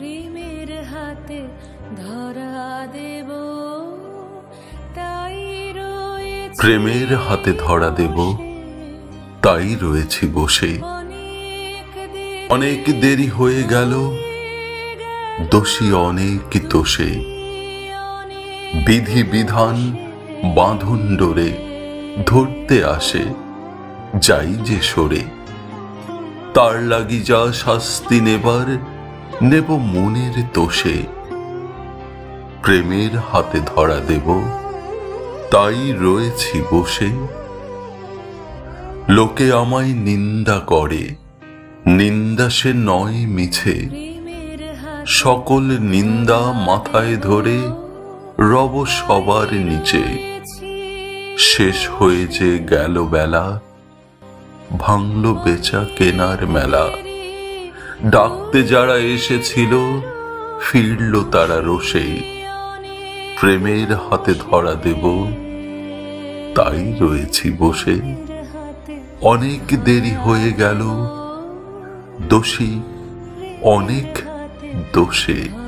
প্রেমের হাতে ধরা দেব, তাই রয়েছি প্রেমের হাতে ধরা দেব, তাই রয়েছি বসে। অনেক দেরি হয়ে গেল, দোষী অনেক দোষে। বিধি বিধান বাঁধন ডোরে ধরতে আসে, যাই যে সরে। তার লাগি যা শাস্তি নেবার, নেব মনের দোষে। প্রেমের হাতে ধরা দেব, তাই রয়েছি বসে। লোকে আমায় নিন্দা করে, নিন্দা সে নয় মিছে। সকল নিন্দা মাথায় ধরে রব সবার নিচে। শেষ হয়ে যে গেল বেলা, ভাঙল বেচা কেনার মেলা। ডাকতে যারা এসেছিল, ফিরল তারা রোষে। প্রেমের হাতে ধরা দেব, তাই রয়েছি বসে। অনেক দেরি হয়ে গেল, দোষী অনেক দোষে।